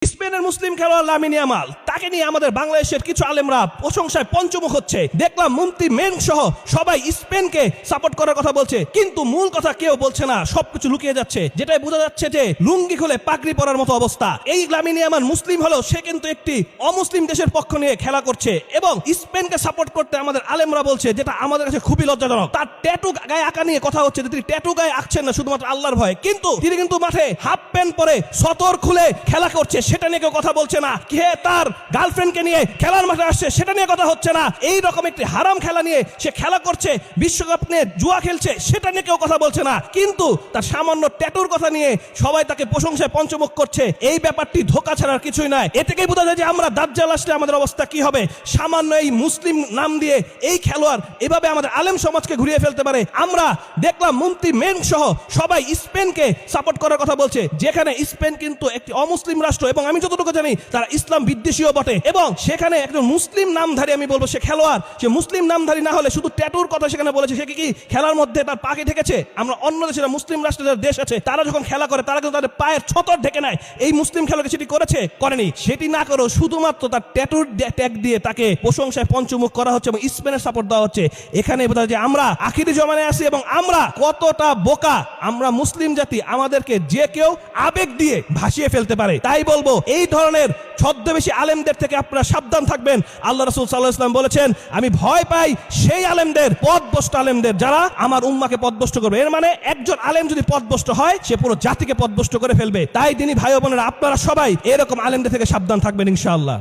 স্পেনের মুসলিম খেলোয়াড় Lamine Yamal, তাকে নিয়ে আমাদের বাংলাদেশের কিছু আলেমরা প্রশংসায় পঞ্চমুখ হচ্ছে। দেখলাম মুফতি মেন সহ সবাই স্পেনকে সাপোর্ট করার কথা বলছে, কিন্তু মূল কথা কেউ বলছে না, সবকিছু লুকিয়ে যাচ্ছে। যেটাই বোঝা যাচ্ছে যে লুঙ্গি খুলে পাগড়ি পরার মতো অবস্থা। এই লামিন ইয়ামাল মুসলিম হলেও সে কিন্তু একটি অমুসলিম দেশের পক্ষ নিয়ে খেলা করছে এবং স্পেনকে সাপোর্ট করতে আমাদের আলেমরা বলছে, যেটা আমাদের কাছে খুবই লজ্জাজনক। তার ট্যাটু গায়ে আঁকা নিয়ে কথা হচ্ছে যে তিনি ট্যাটু গায়ে আঁকছেন না শুধুমাত্র আল্লাহর ভয়, কিন্তু তিনি কিন্তু মাঠে হাফ প্যান্ট পরে সতর খুলে খেলা করছে, সেটা নিয়ে কেউ কথা বলছে না। কে তার গার্লফ্রেন্ডকে নিয়ে খেলার মাঠে আসছে সেটা নিয়ে কথা হচ্ছে না। এই রকম একটি হারাম খেলা নিয়ে সে খেলা করছে, বিশ্বকাপ নিয়ে জুয়া খেলছে, সেটা নিয়ে কেউ কথা বলছে না। কিন্তু তার সামান্য ট্যাটুর কথা নিয়ে সবাই তাকে প্রশংসায় পঞ্চমুখ করছে। এই ব্যাপারটি ধোঁকা ছাড়ার কিছুই নয়। এ থেকেই বোঝা যায় যে আমরা দাজ্জাল আসলে আমাদের অবস্থা কি হবে। সামান্য এই মুসলিম নাম দিয়ে এই খেলোয়াড় এভাবে আমাদের আলেম সমাজকে ঘুরিয়ে ফেলতে পারে। আমরা দেখলাম মুফতি মেন সহ সবাই স্পেনকে সাপোর্ট করার কথা বলছে, যেখানে স্পেন কিন্তু একটি অমুসলিম রাষ্ট্র এবং আমি যতটুকু জানি তারা ইসলাম বিদ্বেষীও বটে। এবং সেখানে একজন মুসলিম নামধারী, আমি বলবো সে খেলোয়াড়, সে মুসলিম নামধারী না হলে শুধু ট্যাটুর কথা সেখানে বলেছে, সে কি খেলার মধ্যে তার পাকে ঢেকেছে? আমরা অন্য দেশের মুসলিম রাষ্ট্রের দেশ আছে, তারা যখন খেলা করে তারা কিন্তু তাদের পায়ের ছতর ঢেকে নেয়। এই মুসলিম খেলোয়াড় সেটি করেছে? করেনি। সেটি না করো শুধুমাত্র তার ট্যাটুর ট্যাগ দিয়ে তাকে প্রশংসায় পঞ্চমুখ করা হচ্ছে এবং স্পেনের সাপোর্ট দেওয়া হচ্ছে। এখানে বোঝা যায় যে আমরা আখিরি জমানায় আছি এবং আমরা কতটা বোকা। আমরা মুসলিম জাতি, আমাদেরকে যে কেউ আবেগ দিয়ে ভাসিয়ে ফেলতে পারে। তাই বলবো এই ধরনের ছদ্মবেশী আলেমদের থেকে আপনারা সাবধান থাকবেন। আল্লাহ রাসূল সাল্লাল্লাহু আলাইহি ওয়াসাল্লাম বলেছেন, আমি ভয় পাই সেই আলেমদের, পথভ্রষ্ট আলেমদের, যারা আমার উম্মাকে পথভ্রষ্ট করবে। এর মানে একজন আলেম যদি পথভ্রষ্ট হয় সে পুরো জাতিকে পথভ্রষ্ট করে ফেলবে। তাই দিনী ভাই বোনেরা, আপনারা সবাই এরকম আলেমদের থেকে সাবধান থাকবেন ইনশাআল্লাহ।